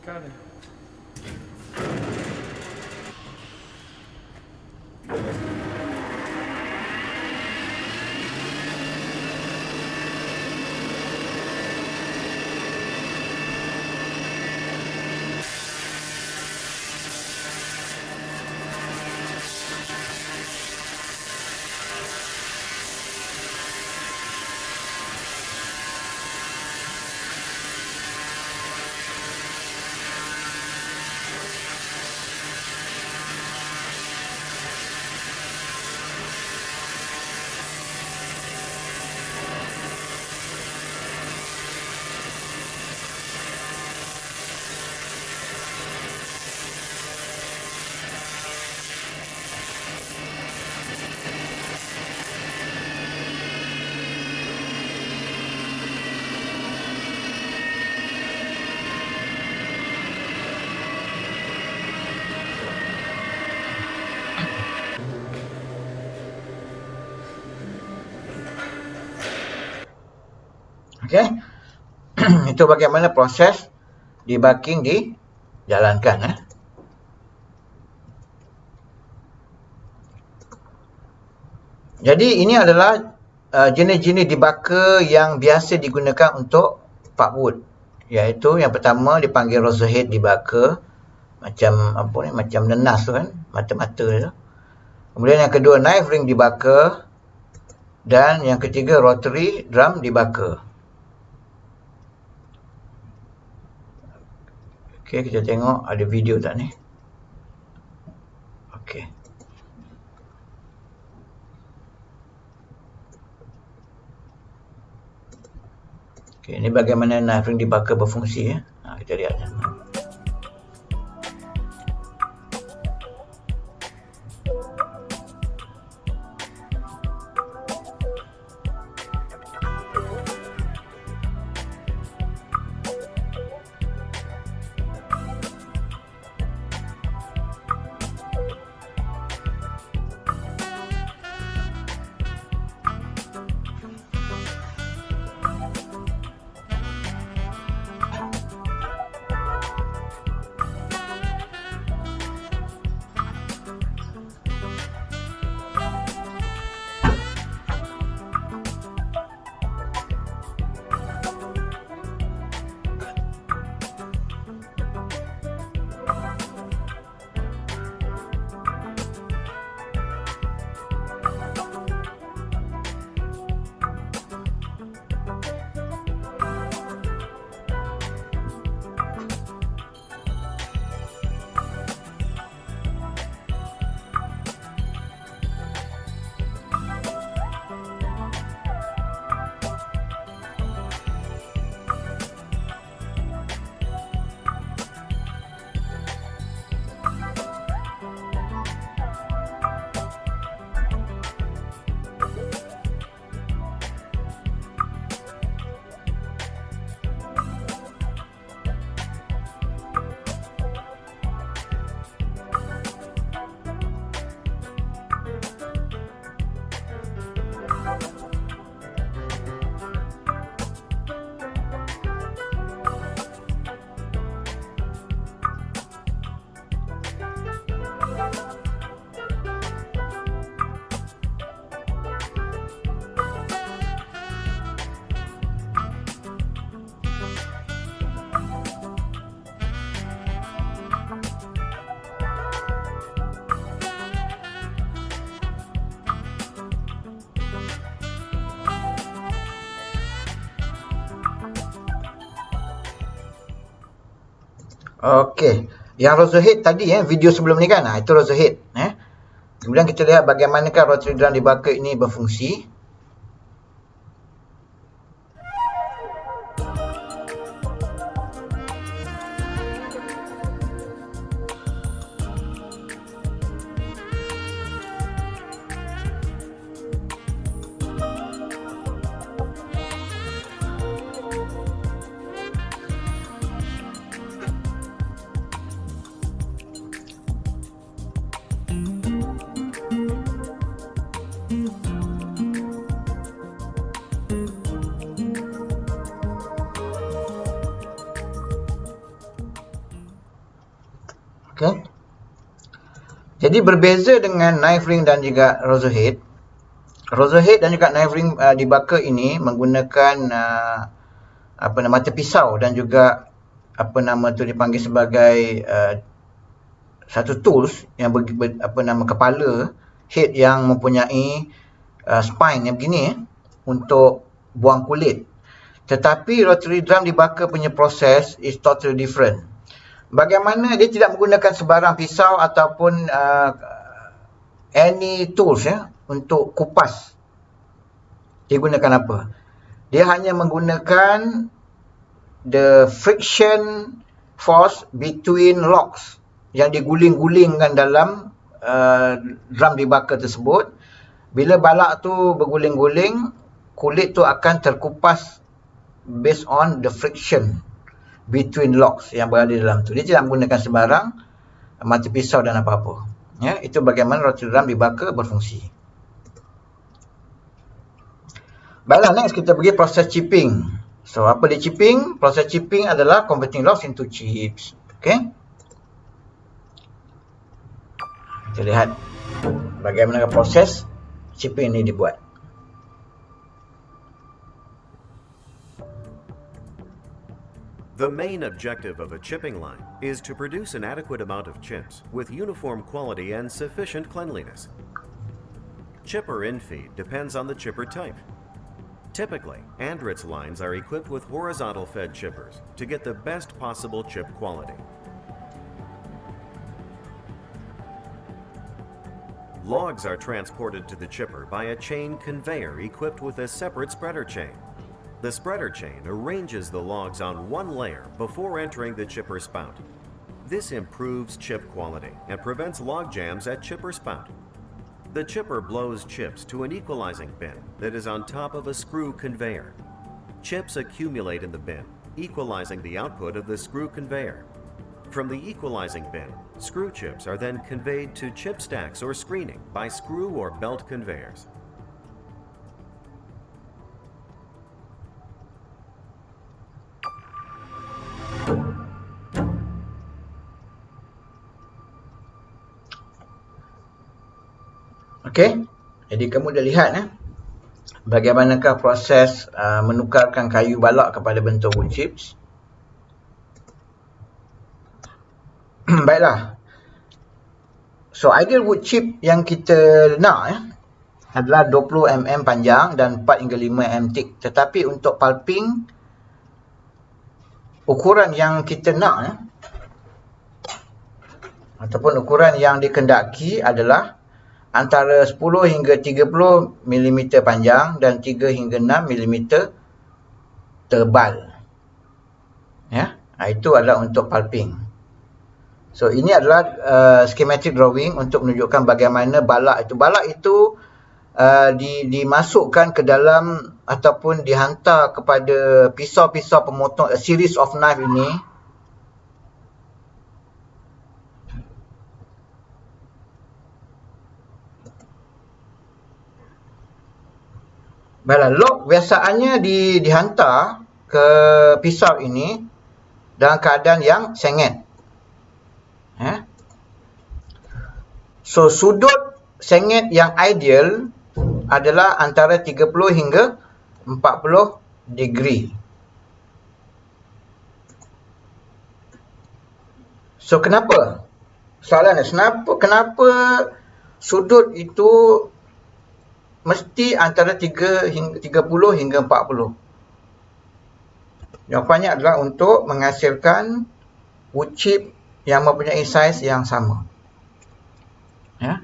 Got it. Okey. Itu bagaimana proses debugging dijalankan. Jadi ini adalah jenis-jenis debugger yang biasa digunakan untuk pulpwood. Iaitu yang pertama dipanggil razorhead debugger. Macam nenas tu kan, mata-mata tu. Kemudian yang kedua knife ring debugger. Dan yang ketiga rotary drum debugger. Okey, kita tengok ada video tak ni. Okey. Okey, ini bagaimana knife ring debugger berfungsi ya. Kita lihat. Okey. Yang rotor head tadi video sebelum ni kan. Itu rotor head Kemudian kita lihat bagaimanakah rotary drum debugger ini berfungsi. Okay. Jadi berbeza dengan knife ring dan juga rotor head. Rotor head dan juga knife ring debugger ini menggunakan mata pisau dan juga dipanggil sebagai satu tools yang kepala head yang mempunyai spine yang begini untuk buang kulit. Tetapi rotary drum debugger punya proses is totally different. Bagaimana dia tidak menggunakan sebarang pisau ataupun any tools untuk kupas. Dia gunakan apa? Dia hanya menggunakan the friction force between logs yang diguling-gulingkan dalam drum debugger tersebut. Bila balak tu berguling-guling, kulit tu akan terkupas based on the friction between logs yang berada dalam tu. Dia tidak menggunakan sebarang mata pisau dan apa-apa. Itu bagaimana rotary drum debugger berfungsi. Baiklah, next kita pergi proses chipping. So, apa dia chipping? Proses chipping adalah converting logs into chips. Okay. Kita lihat bagaimana proses chipping ini dibuat. The main objective of a chipping line is to produce an adequate amount of chips with uniform quality and sufficient cleanliness. Chipper infeed depends on the chipper type. Typically, Andritz lines are equipped with horizontal fed chippers to get the best possible chip quality. Logs are transported to the chipper by a chain conveyor equipped with a separate spreader chain. The spreader chain arranges the logs on one layer before entering the chipper spout. This improves chip quality and prevents log jams at chipper spout. The chipper blows chips to an equalizing bin that is on top of a screw conveyor. Chips accumulate in the bin, equalizing the output of the screw conveyor. From the equalizing bin, screw chips are then conveyed to chip stacks or screening by screw or belt conveyors. Okey, jadi kamu dah lihat bagaimanakah proses menukarkan kayu balak kepada bentuk wood chips. Baiklah. So, ideal wood chip yang kita nak adalah 20 mm panjang dan 4 hingga 5 mm thick. Tetapi untuk pulping, ukuran yang kita nak ataupun ukuran yang dikendaki adalah antara 10 hingga 30 mm panjang dan 3 hingga 6 mm tebal. Itu adalah untuk pulping. So, ini adalah schematic drawing untuk menunjukkan bagaimana balak itu. Balak itu dimasukkan ke dalam ataupun dihantar kepada pisau-pisau pemotong, a series of knife ini. Baiklah, log biasaannya dihantar ke pisau ini dalam keadaan yang sengit. So, sudut sengit yang ideal adalah antara 30 hingga 40 degree. So, kenapa? Soalannya, kenapa sudut itu mesti antara 30 hingga 40? Jawapannya adalah untuk menghasilkan wood chip yang mempunyai saiz yang sama. Ya.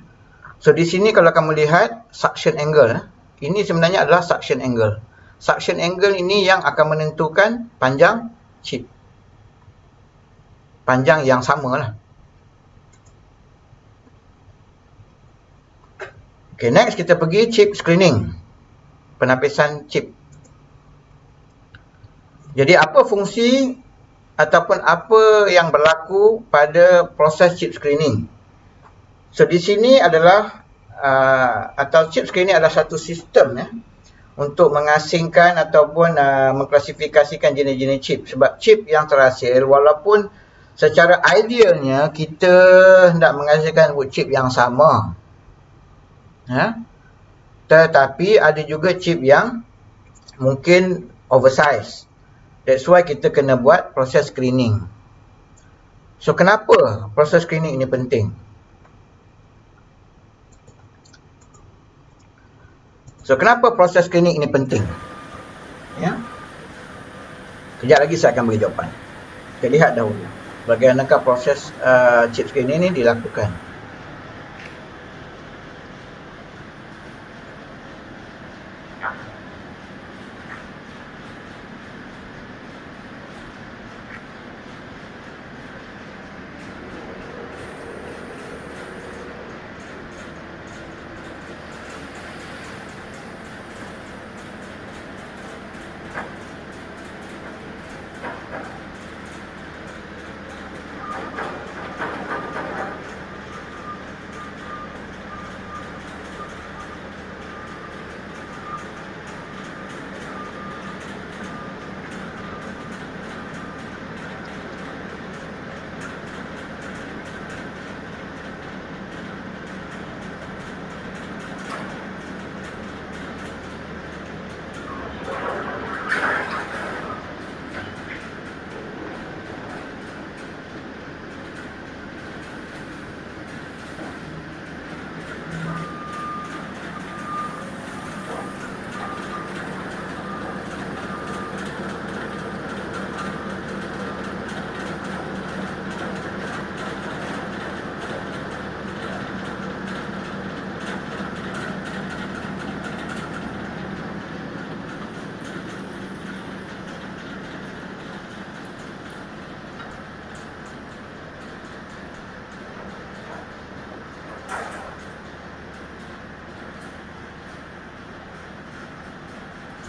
So di sini kalau kamu lihat suction angle, ini sebenarnya adalah suction angle. Suction angle ini yang akan menentukan panjang chip. Panjang yang sama lah. Okay, next kita pergi chip screening. Penapisan chip. Jadi apa fungsi ataupun apa yang berlaku pada proses chip screening? So di sini adalah atau chip screening adalah satu sistem ya untuk mengasingkan ataupun mengklasifikasikan jenis-jenis chip. Sebab chip yang terhasil walaupun secara idealnya kita hendak menghasilkan chip yang sama. Ya. Tetapi ada juga chip yang mungkin oversize. That's why kita kena buat proses screening. So kenapa proses screening ini penting? So kenapa proses screening ini penting? Ya. Kejap lagi saya akan beri jawapan. Kita lihat dahulu bagaimanakah proses chip screening ini dilakukan.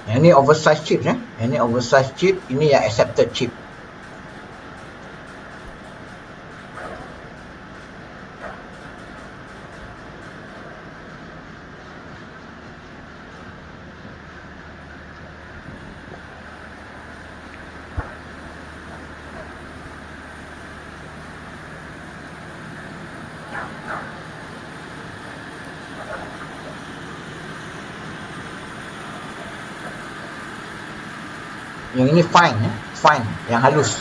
Yang ini oversize chip ya. Yang ini oversize chip, ini yang accepted chip. Yang ini fine ya, fine, yang halus.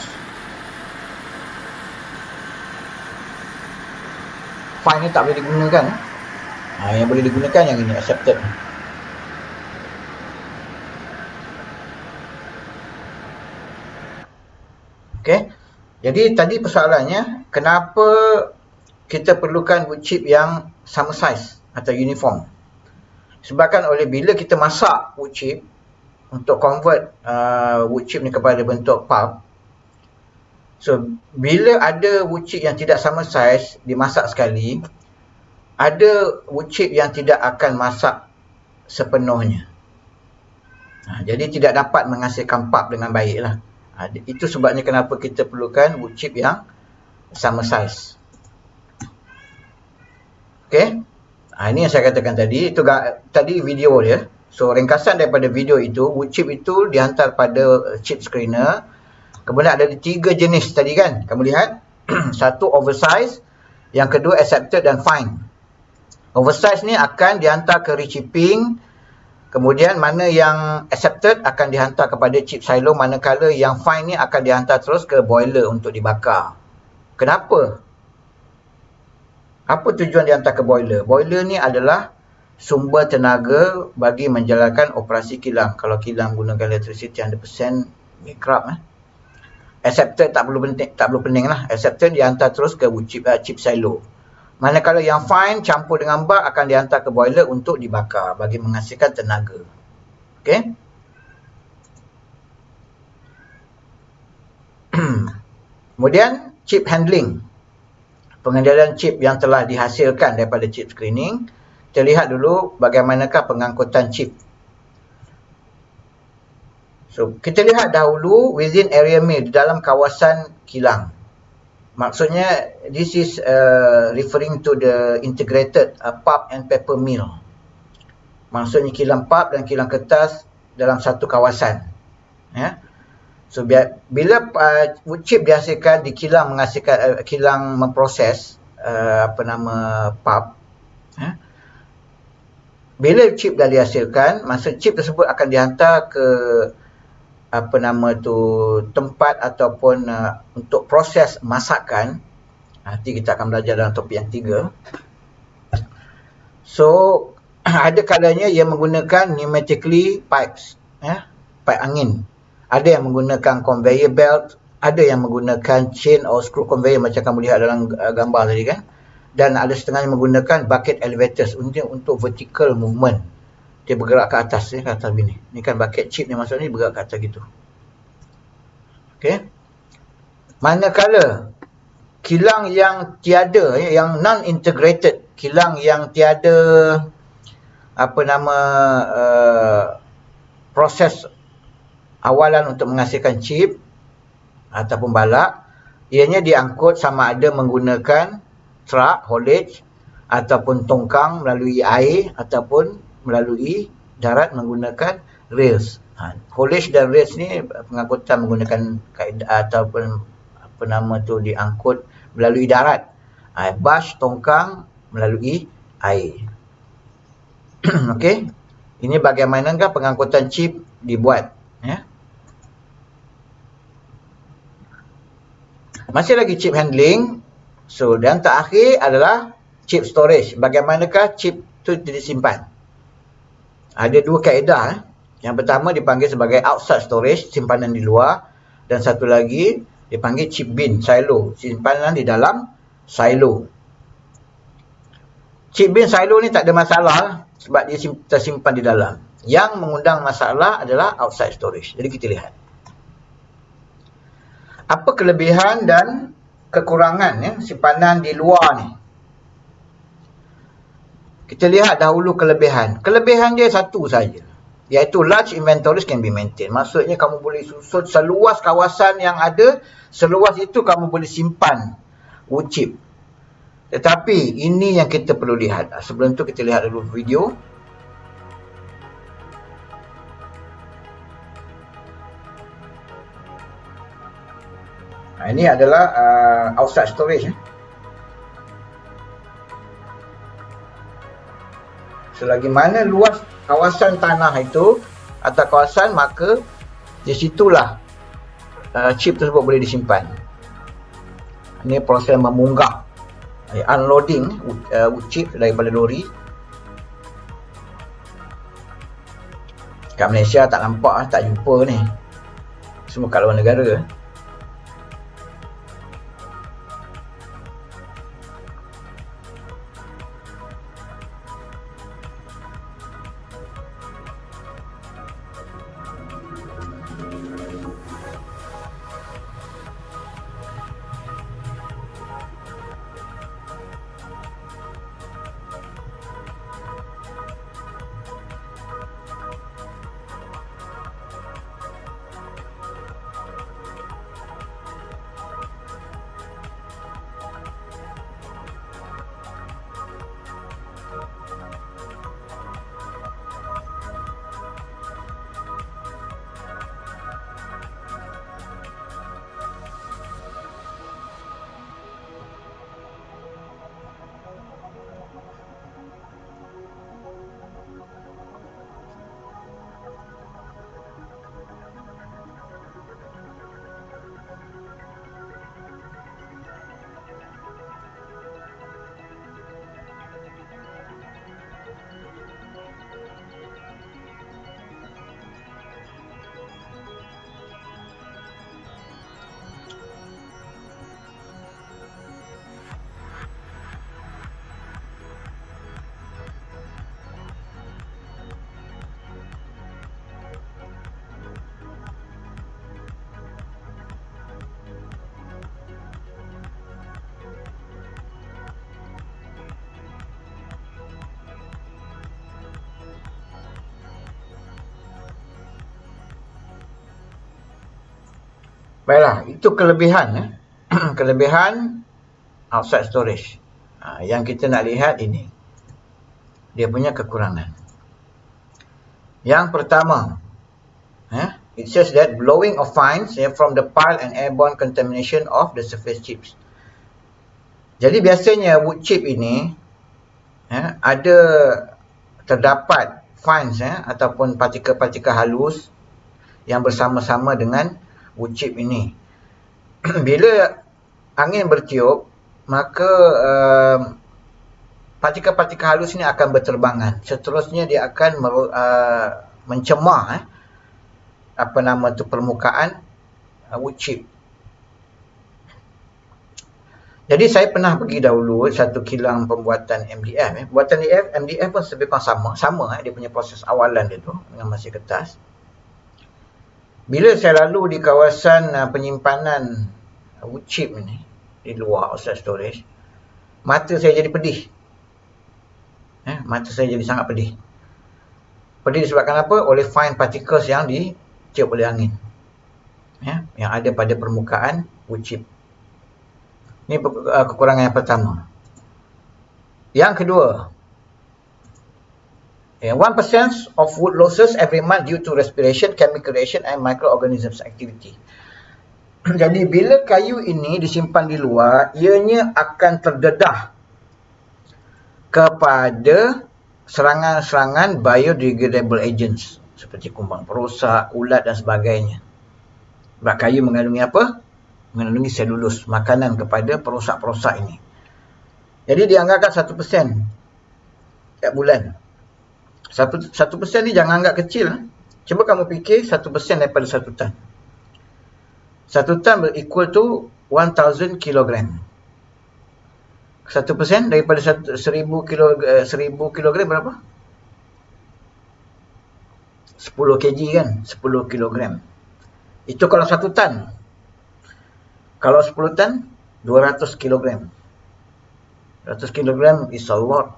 Fine ni tak boleh digunakan. Yang boleh digunakan yang ini, accepted. Okay. Jadi tadi persoalannya, kenapa kita perlukan wood chip yang sama size atau uniform? Sebabkan oleh bila kita masak wood chip, untuk convert wood chip ni kepada bentuk pulp. So, bila ada wood chip yang tidak sama saiz dimasak sekali, ada wood chip yang tidak akan masak sepenuhnya. Jadi tidak dapat menghasilkan pulp dengan baik lah. Itu sebabnya kenapa kita perlukan wood chip yang sama saiz. Okay. Ini yang saya katakan tadi. Itu tadi video dia. So, ringkasan daripada video itu, wood chip itu dihantar pada chip screener. Kemudian ada 3 jenis tadi kan, kamu lihat. Satu oversize, yang kedua accepted dan fine. Oversize ni akan dihantar ke rechipping. Kemudian mana yang accepted akan dihantar kepada chip silo, manakala yang fine ni akan dihantar terus ke boiler untuk dibakar. Kenapa? Apa tujuan dihantar ke boiler? Boiler ni adalah sumber tenaga bagi menjalankan operasi kilang. Kalau kilang gunakan electricity 100% bankrupt. Acceptor tak perlu pening lah. Acceptor dihantar terus ke chip silo. Manakala yang fine campur dengan bak akan dihantar ke boiler untuk dibakar bagi menghasilkan tenaga. Okey. Kemudian chip handling. Pengendalian chip yang telah dihasilkan daripada chip screening. Kita lihat dulu bagaimanakah pengangkutan chip. So, kita lihat dahulu within area mill, di dalam kawasan kilang. Maksudnya, this is referring to the integrated pulp and paper mill. Maksudnya kilang pulp dan kilang kertas dalam satu kawasan. Ya. So, bila chip dihasilkan di kilang menghasilkan kilang memproses pulp. Ya. Bila chip dah dihasilkan, masa chip tersebut akan dihantar ke tempat ataupun untuk proses masakan. Nanti kita akan belajar dalam topik yang 3. So, ada kalanya ia menggunakan pneumatically pipes, pipe angin. Ada yang menggunakan conveyor belt, ada yang menggunakan chain or screw conveyor macam kamu lihat dalam gambar tadi kan. Dan ada setengah yang menggunakan bucket elevators untuk vertical movement. Dia bergerak ke atas, ke atas begini. Ni kan bucket chip ni maksudnya bergerak ke atas gitu. Okey. Manakala kilang yang tiada, yang non-integrated, kilang yang tiada proses awalan untuk menghasilkan chip ataupun balak, ianya diangkut sama ada menggunakan truck, haulage ataupun tongkang melalui air ataupun melalui darat menggunakan rails. Haulage dan rails ni pengangkutan menggunakan kaedah ataupun diangkut melalui darat. Bus, tongkang melalui air. Okey. Ini bagaimanakah pengangkutan chip dibuat, ya. Masih lagi chip handling. So, dan terakhir adalah chip storage. Bagaimanakah chip tu disimpan? Ada dua kaedah. Yang pertama dipanggil sebagai outside storage, simpanan di luar. Dan satu lagi dipanggil chip bin, silo, simpanan di dalam silo. Chip bin silo ni tak ada masalah sebab dia tersimpan di dalam. Yang mengundang masalah adalah outside storage. Jadi kita lihat. Apa kelebihan dan kekurangan simpanan di luar ni? Kita lihat dahulu kelebihan. Kelebihan dia satu saja, iaitu large inventories can be maintained. Maksudnya kamu boleh susun seluas kawasan yang ada, seluas itu kamu boleh simpan wood chip. Tetapi ini yang kita perlu lihat. Sebelum tu kita lihat dulu video. Ini adalah outside storage. Selagi mana luas kawasan tanah itu atau kawasan, maka di situlah chip tersebut boleh disimpan. Ini proses memunggah, unloading wood chip daripada lori. Kat Malaysia tak nampak, tak jumpa ni. Semua kat luar negara. Baiklah, itu kelebihan kelebihan outside storage. Yang kita nak lihat ini, dia punya kekurangan. Yang pertama, it says that blowing of fines from the pile and airborne contamination of the surface chips. Jadi biasanya wood chip ini ada terdapat fines ataupun partikel-partikel halus yang bersama-sama dengan wood chip ini. Bila angin bertiup, maka partikel-partikel halus ini akan berterbangan. Seterusnya dia akan mencemar permukaan wood chip. Jadi saya pernah pergi dahulu satu kilang pembuatan MDF. Buatan MDF pun lebih kurang sama dia punya proses awalan dia tu dengan masih kertas. Bila saya lalu di kawasan penyimpanan wood chip ni di luar outside storage, mata saya jadi pedih. Mata saya jadi sangat pedih. Pedih disebabkan apa? Oleh fine particles yang ditiup oleh angin. Yang ada pada permukaan wood chip. Ini kekurangan yang pertama. Yang kedua, 1% of wood losses every month due to respiration, chemical reaction and microorganisms activity. Jadi bila kayu ini disimpan di luar, ianya akan terdedah kepada serangan-serangan biodegradable agents seperti kumbang perosak, ulat dan sebagainya. Sebab kayu mengandungi apa? Mengandungi selulus, makanan kepada perosak-perosak ini. Jadi dianggapkan 1% tiap bulan. 1% ni jangan anggap kecil. Cuba kamu fikir 1% daripada 1 tan. 1 tan equal to 1000 kilogram. 1% daripada 1000 kilogram berapa? 10 kg kan? 10 kilogram. Itu kalau 1 tan. Kalau 10 tan, 200 kilogram. 200 kilogram is a lot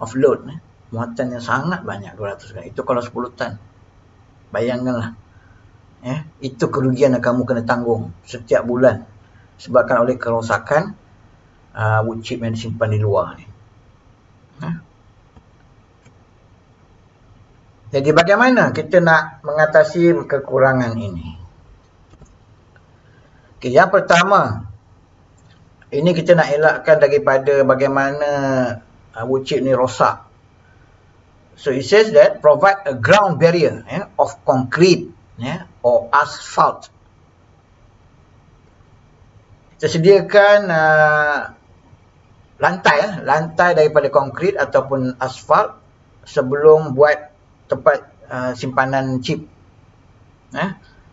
of load. Muatan yang sangat banyak, 200 kilogram. Itu kalau 10 tan. Bayangkanlah. Itu kerugian yang kamu kena tanggung setiap bulan. Sebabkan oleh kerosakan wood chip yang disimpan di luar ni. Jadi bagaimana kita nak mengatasi kekurangan ini? Okay, yang pertama, ini kita nak elakkan daripada bagaimana wood chip ni rosak. So it says that provide a ground barrier of concrete or asphalt. Kita sediakan lantai daripada konkrit ataupun asfalt sebelum buat tempat simpanan chip.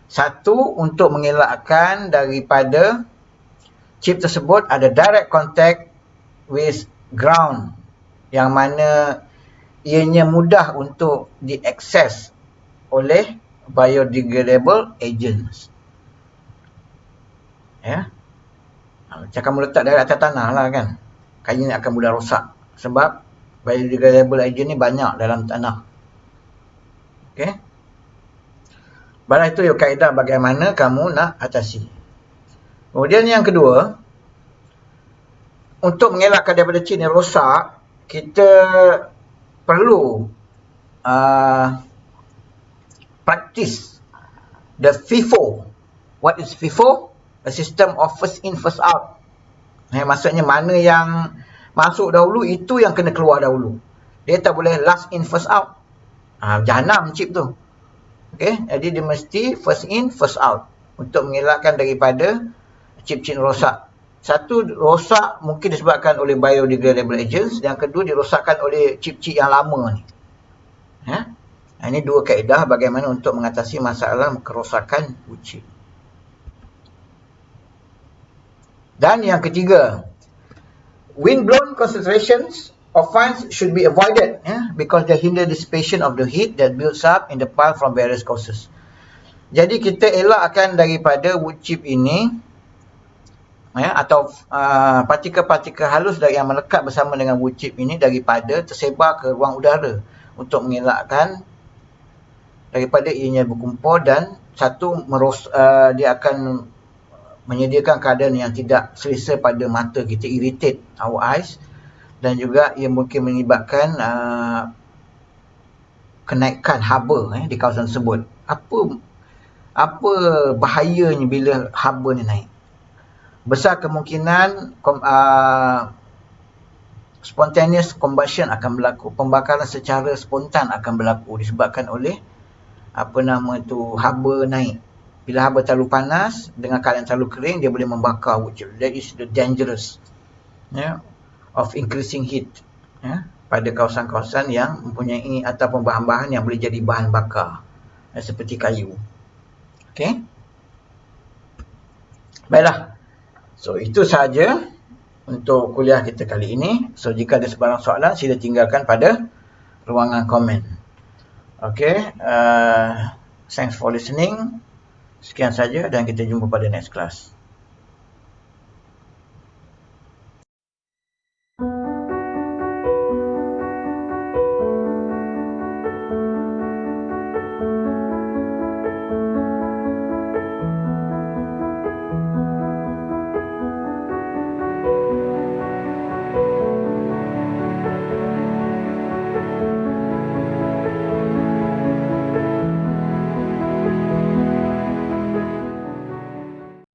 Satu, untuk mengelakkan daripada chip tersebut ada direct contact with ground, yang mana ianya mudah untuk diakses oleh biodegradable agents. Macam kamu letak dari atas tanah lah kan, kayu ni akan mudah rosak sebab biodegradable agent ni banyak dalam tanah. Okay. Baiklah, itu kaedah bagaimana kamu nak atasi. Kemudian yang kedua, untuk mengelakkan daripada chip ni rosak, kita perlu practice the FIFO. What is FIFO? A system of first in first out. Maksudnya mana yang masuk dahulu, itu yang kena keluar dahulu. Dia tak boleh last in first out. Jahanam chip tu. Okay, jadi dia mesti first in first out untuk mengelakkan daripada chip-chip rosak. Satu, rosak mungkin disebabkan oleh biodegradable agents. Yang kedua, dirosakkan oleh chip-chip yang lama ni. Ini dua kaedah bagaimana untuk mengatasi masalah kerosakan wood chip. Dan yang ketiga, wind-blown concentrations of fines should be avoided because they hinder dissipation of the heat that builds up in the pile from various causes. Jadi kita elakkan daripada wood chip ini atau partikel-partikel halus yang melekat bersama dengan wood chip ini daripada tersebar ke ruang udara, untuk mengelakkan daripada ianya berkumpul dan satu, dia akan menyediakan keadaan yang tidak selesa pada mata kita, irritate our eyes, dan juga ia mungkin menyebabkan kenaikan haba di kawasan tersebut. Apa bahayanya bila haba ni naik? Besar kemungkinan spontaneous combustion akan berlaku. Pembakaran secara spontan akan berlaku disebabkan oleh haba naik. Bila haba terlalu panas dengan keadaan terlalu kering, dia boleh membakar wood chip. That is the dangerous of increasing heat pada kawasan-kawasan yang mempunyai ataupun bahan-bahan yang boleh jadi bahan bakar seperti kayu. Okey. Baiklah. So itu sahaja untuk kuliah kita kali ini. So jika ada sebarang soalan, sila tinggalkan pada ruangan komen. Okay, thanks for listening. Sekian saja dan kita jumpa pada next class.